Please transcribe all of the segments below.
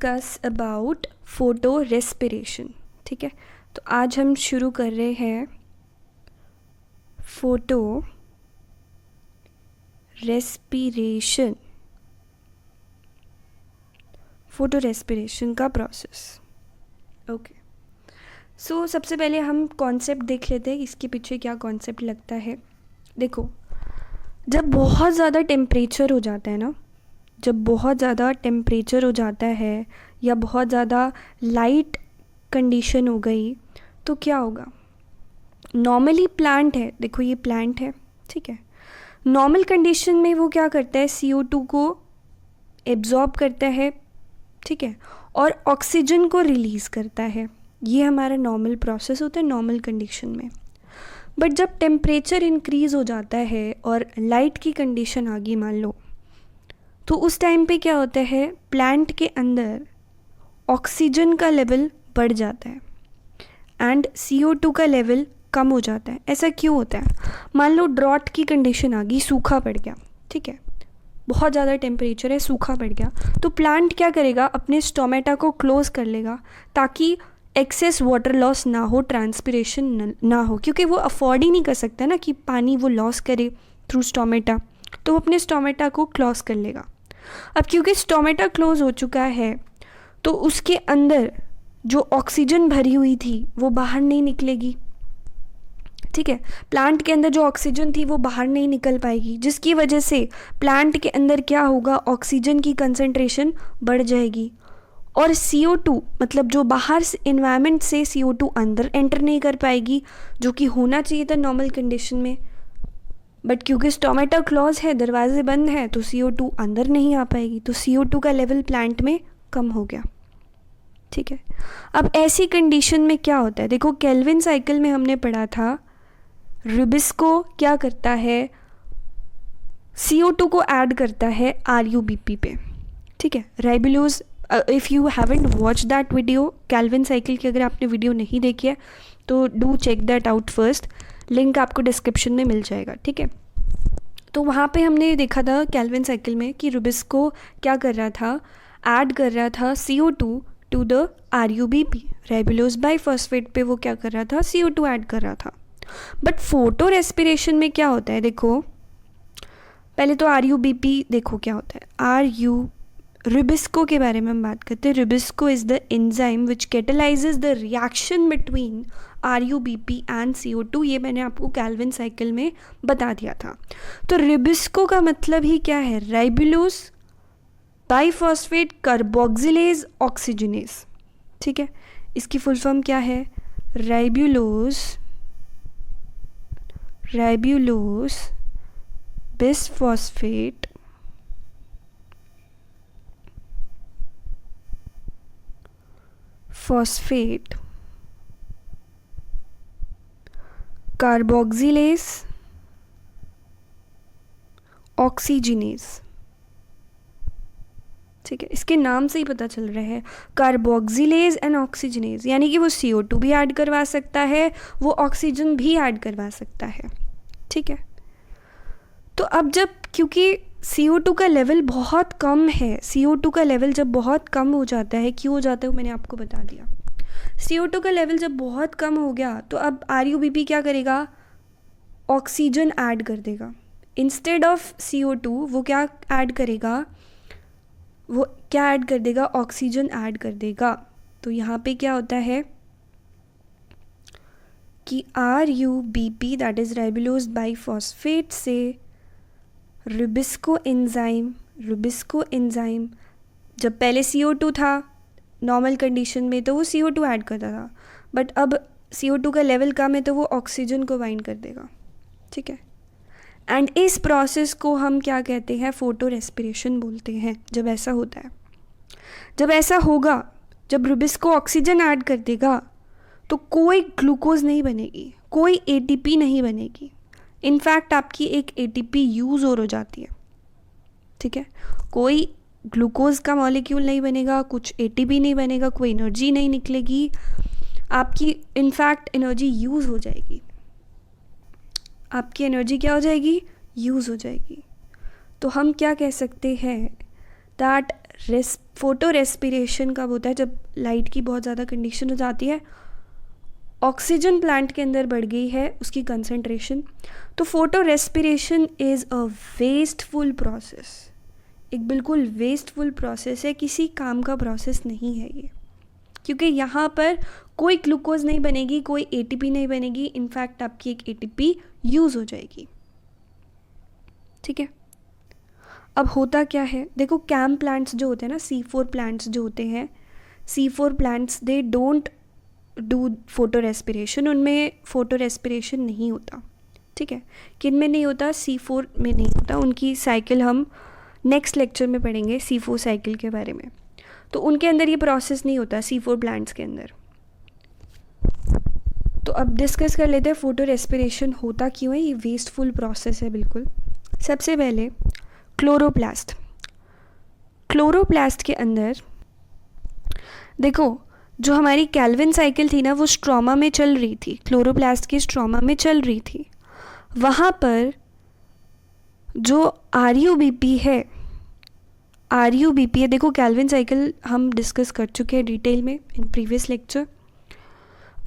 Discuss about photo respiration. ठीक है, तो आज हम शुरू कर रहे हैं फोटो रेस्पिरेशन का प्रोसेस। ओके, सो सबसे पहले हम कॉन्सेप्ट देख लेते हैं, इसके पीछे क्या कॉन्सेप्ट लगता है। देखो, जब बहुत ज़्यादा टेम्परेचर हो जाता है ना, जब बहुत ज़्यादा टेम्परेचर हो जाता है या बहुत ज़्यादा लाइट कंडीशन हो गई तो क्या होगा। नॉर्मली प्लांट है, देखो ये प्लांट है, ठीक है। नॉर्मल कंडीशन में वो क्या करता है, CO2 को एब्जॉर्ब करता है, ठीक है, और ऑक्सीजन को रिलीज़ करता है। ये हमारा नॉर्मल प्रोसेस होता है नॉर्मल कंडीशन में। बट जब टेम्परेचर इंक्रीज़ हो जाता है और लाइट की कंडीशन आ गई मान लो, तो उस टाइम पे क्या होता है, प्लांट के अंदर ऑक्सीजन का लेवल बढ़ जाता है एंड CO2 का लेवल कम हो जाता है। ऐसा क्यों होता है? मान लो ड्रॉट की कंडीशन आ गई, सूखा पड़ गया, ठीक है, बहुत ज़्यादा टेम्परेचर है, सूखा पड़ गया, तो प्लांट क्या करेगा, अपने स्टोमेटा को क्लोज कर लेगा ताकि एक्सेस वाटर लॉस ना हो, ट्रांसपिरेशन ना हो, क्योंकि वो अफोर्ड ही नहीं कर सकता ना कि पानी वो लॉस करे थ्रू स्टोमेटा, तो वो अपने स्टोमेटा को क्लोज कर लेगा। अब क्योंकि स्टोमेटा क्लोज हो चुका है तो उसके अंदर जो ऑक्सीजन भरी हुई थी वो बाहर नहीं निकलेगी, ठीक है। प्लांट के अंदर जो ऑक्सीजन थी वो बाहर नहीं निकल पाएगी, जिसकी वजह से प्लांट के अंदर क्या होगा, ऑक्सीजन की कंसंट्रेशन बढ़ जाएगी और CO2 मतलब जो बाहर से एनवायरनमेंट से CO2 अंदर एंटर नहीं कर पाएगी, जो कि होना चाहिए था नॉर्मल कंडीशन में। बट क्योंकि स्टोमेटा क्लोज है, दरवाजे बंद हैं, तो CO2 अंदर नहीं आ पाएगी, तो CO2 का लेवल प्लांट में कम हो गया, ठीक है। अब ऐसी कंडीशन में क्या होता है, देखो केल्विन साइकिल में हमने पढ़ा था, रुबिस्को क्या करता है, CO2 को ऐड करता है RUBP पे, ठीक है। Ribulose, if you haven't watch that video, Calvin cycle की अगर आपने वीडियो नहीं देखी है तो do check that out first, link आपको डिस्क्रिप्शन में मिल जाएगा, ठीक है। तो वहाँ पे हमने देखा था केल्विन साइकिल में कि रुबिस्को क्या कर रहा था, ऐड कर रहा था CO2 to the RUBP, ribulose biphosphate पे वो क्या कर रहा था, CO2 ऐड कर रहा था। बट फोटो रेस्पिरेशन में क्या होता है, देखो पहले तो RUBP देखो क्या होता है। रुबिस्को के बारे में हम बात करते हैं। Rubisco is the enzyme which catalyses the reaction between RUBP and CO2, ये मैंने आपको केल्विन साइकिल में बता दिया था। तो रुबिस्को का मतलब ही क्या है, राइबुलोज बाइफॉस्फेट कार्बोक्सिलेज ऑक्सीजनेज, ठीक है। इसकी फुल फॉर्म क्या है, ribulose bisphosphate phosphate carboxylase oxygenase, ठीक है। इसके नाम से ही पता चल रहा है, कार्बोक्सिलेज एंड ऑक्सीजनेज, यानी कि वो CO2 भी ऐड करवा सकता है, वो ऑक्सीजन भी ऐड करवा सकता है, ठीक है। तो अब जब क्योंकि CO2 का लेवल बहुत कम है, CO2 का लेवल जब बहुत कम हो जाता है, क्यों हो जाता है मैंने आपको बता दिया। CO2 का लेवल जब बहुत कम हो गया तो अब RUBP क्या करेगा, ऑक्सीजन ऐड कर देगा, इंस्टेड ऑफ CO2 वो क्या ऐड करेगा, वो क्या ऐड कर देगा, ऑक्सीजन ऐड कर देगा। तो यहाँ पे क्या होता है कि RUBP that is ribulose biphosphate से रुबिस्को एंजाइम जब पहले CO2 था नॉर्मल कंडीशन में तो वो CO2 ऐड करता था, बट अब CO2 का लेवल कम है तो वो ऑक्सीजन को बाइंड कर देगा, ठीक है। एंड इस प्रोसेस को हम क्या कहते हैं, फोटो रेस्पिरेशन बोलते हैं। जब ऐसा होता है, जब ऐसा होगा, जब रुबिस्को ऑक्सीजन ऐड कर देगा तो कोई ग्लूकोज नहीं बनेगी, कोई ATP नहीं बनेगी, इनफैक्ट आपकी एक ATP यूज़ और हो जाती है, ठीक है। कोई ग्लूकोज का मॉलिक्यूल नहीं बनेगा, कुछ ATP नहीं बनेगा, कोई एनर्जी नहीं निकलेगी, आपकी इनफैक्ट एनर्जी यूज़ हो जाएगी, आपकी एनर्जी क्या हो जाएगी, यूज़ हो जाएगी। तो हम क्या कह सकते हैं, दैट फोटो रेस्पिरेशन कब होता है? जब लाइट की बहुत ज़्यादा कंडीशन हो जाती है, ऑक्सीजन प्लांट के अंदर बढ़ गई है उसकी कंसंट्रेशन, तो photo respiration is a wasteful process, एक बिल्कुल वेस्टफुल प्रोसेस है, किसी काम का प्रोसेस नहीं है ये, क्योंकि यहाँ पर कोई ग्लूकोज नहीं बनेगी, कोई एटीपी नहीं बनेगी, इनफैक्ट आपकी एक एटीपी यूज़ हो जाएगी। ठीक है, अब होता क्या है, देखो कैम प्लांट्स जो होते हैं ना, C4 प्लांट्स जो होते हैं, C4 plants they don't do photo respiration, उनमें फोटो रेस्पिरेशन नहीं होता। ठीक है, किन में नहीं होता? C4 में नहीं होता। उनकी साइकिल हम नेक्स्ट लेक्चर में पढ़ेंगे, C4 साइकिल के बारे में। तो उनके अंदर ये प्रोसेस नहीं होता C4 प्लांट्स के अंदर। तो अब डिस्कस कर लेते हैं फोटो रेस्पिरेशन होता क्यों है, ये वेस्टफुल प्रोसेस है बिल्कुल। सबसे पहले क्लोरोप्लास्ट, क्लोरोप्लास्ट के अंदर देखो जो हमारी कैल्विन साइकिल थी ना, वो स्ट्रोमा में चल रही थी, क्लोरोप्लास्ट की स्ट्रोमा में चल रही थी। वहाँ पर जो RUBP है, RUBP है, देखो कैल्विन साइकिल हम डिस्कस कर चुके हैं डिटेल में in previous lecture.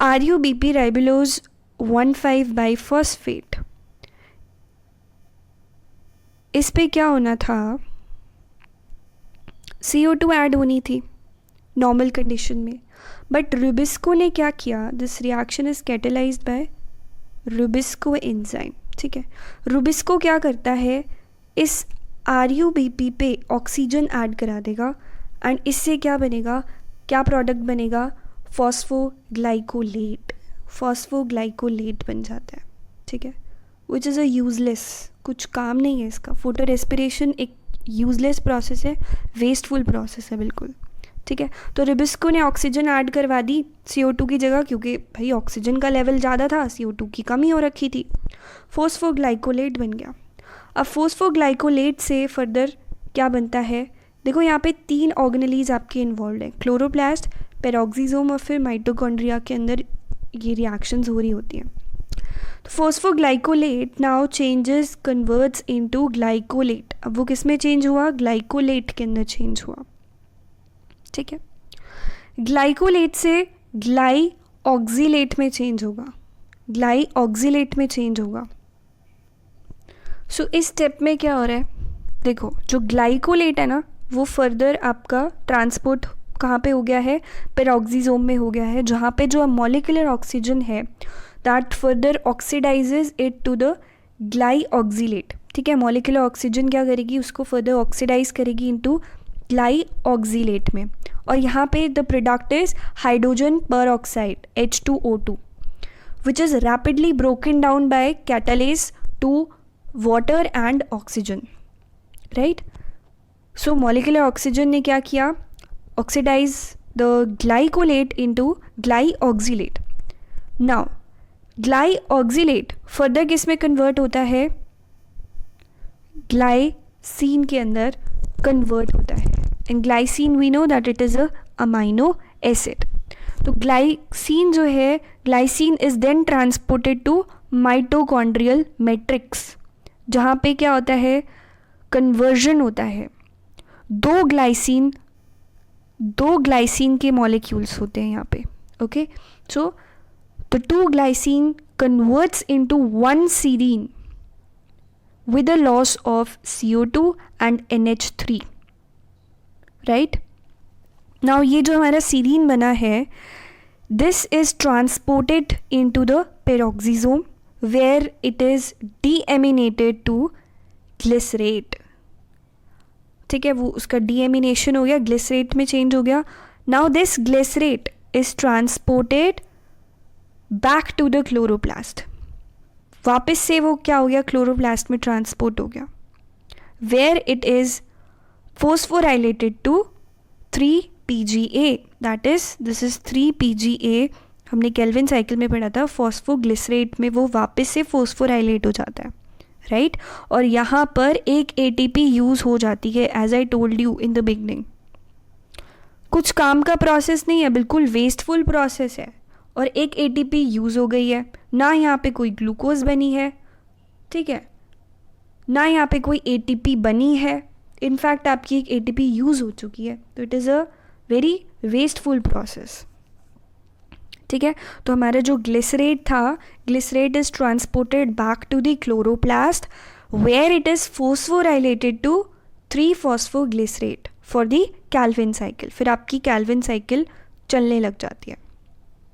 RUBP ribulose 1,5 biphosphate, इस पे क्या होना था, CO2 ऐड होनी थी नॉर्मल कंडीशन में, बट रुबिस्को ने क्या किया, this reaction is catalysed by rubisco enzyme. ठीक है, रुबिस्को क्या करता है, इस RUBP पे ऑक्सीजन ऐड करा देगा एंड इससे क्या बनेगा, क्या प्रोडक्ट बनेगा, फॉस्फोग्लाइकोलेट, फॉस्फोग्लाइकोलेट बन जाता है। ठीक है, विच इज़ अ यूजलेस, कुछ काम नहीं है इसका। फोटो रेस्पिरेशन एक यूजलेस प्रोसेस है, वेस्टफुल प्रोसेस है बिल्कुल। ठीक है, तो रुबिस्को ने ऑक्सीजन ऐड करवा दी CO2 की जगह, क्योंकि भाई ऑक्सीजन का लेवल ज़्यादा था, CO2 की कमी हो रखी थी, फॉस्फोग्लाइकोलेट बन गया। अब फॉस्फोग्लाइकोलेट से फर्दर क्या बनता है, देखो यहाँ पे 3 ऑर्गेनेलीज आपके इन्वॉल्व हैं, क्लोरोप्लास्ट, पेरोक्सिसोम और फिर माइटोकॉन्ड्रिया के अंदर ये रिएक्शंस हो रही होती हैं। तो phosphoglycolate now changes converts into glycolate, अब वो किस में चेंज हुआ, ग्लाइकोलेट के अंदर चेंज हुआ। ठीक है, ग्लाइकोलेट से ग्लाइऑक्सिलेट में चेंज होगा, ग्लाइऑक्सिलेट में चेंज होगा। सो इस स्टेप में क्या हो रहा है, देखो जो ग्लाइकोलेट है ना, वो फर्दर आपका ट्रांसपोर्ट कहाँ पे हो गया है, पेरोक्सिसोम में हो गया है, जहाँ पे जो मॉलिक्यूलर ऑक्सीजन है that further oxidises it to the glyoxylate. ठीक है, मॉलिक्यूलर ऑक्सीजन क्या करेगी, उसको फर्दर ऑक्सीडाइज करेगी इनटू ग्लाइऑक्सिलेट में, और यहाँ पे the product is hydrogen peroxide H2O2 which is rapidly broken down by catalase to water and oxygen. Right, so molecular oxygen ने क्या किया, oxidise the glycolate into glyoxylate. Now glyoxylate further किस में convert होता है, ग्लाइसिन के अंदर convert होता है, and glycine we know that it is a amino acid. तो ग्लाइसिन जो है, glycine is then transported to mitochondrial matrix, जहाँ पे क्या होता है, कन्वर्जन होता है। दो ग्लाइसिन के मॉलिक्यूल्स होते हैं यहाँ पे। Okay, so the 2 glycine converts into 1 serine with a loss of CO2 and NH3, right? Now ये जो हमारा serine बना है, this is transported into the peroxisome where it is deaminated to glycerate. ठीक है, वो उसका deamination हो गया, glycerate में change हो गया। Now this glycerate is transported back to the chloroplast, वापस से वो क्या हो गया, क्लोरोप्लास्ट में ट्रांसपोर्ट हो गया, where it is phosphorylated to 3PGA, that is this is 3PGA। हमने केल्विन साइकिल में पढ़ा था, फॉस्फोग्लिसरेट में वो वापस से फोस्फोराइलेट हो जाता है, राइट और यहाँ पर एक ATP यूज़ हो जाती है, as I told you in the beginning. कुछ काम का प्रोसेस नहीं है, बिल्कुल वेस्टफुल प्रोसेस है, और एक ATP यूज़ हो गई है, ना यहाँ पे कोई ग्लूकोज बनी है, ठीक है, ना यहाँ पे कोई ATP बनी है, इनफैक्ट आपकी एक ATP यूज़ हो चुकी है, तो it is a very wasteful process. ठीक है, तो हमारा जो ग्लिसरेट था, glycerate is transported back to the chloroplast where it is phosphorylated to three phosphoglycerate for the Calvin cycle. फिर आपकी कैल्विन साइकिल चलने लग जाती है।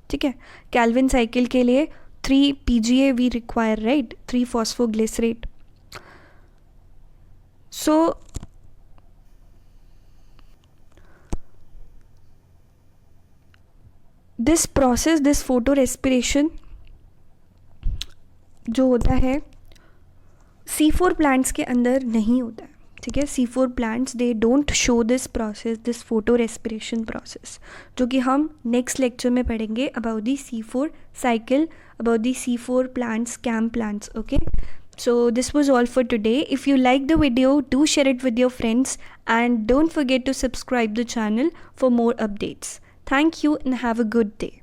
ठीक है, कैल्विन साइकिल के लिए 3 PGA we require, right, three phosphoglycerate. So this process, this photo respiration जो होता है C4 प्लांट्स के अंदर नहीं होता है। ठीक है, C4 plants they don't show this process, this photo respiration process, जो कि हम नेक्स्ट लेक्चर में पढ़ेंगे about the C4 cycle, about the C4 plants, CAM plants. Okay, so this was all for today. If you like the video, do share it with your friends and don't forget to subscribe the channel for more updates. Thank you and have a good day.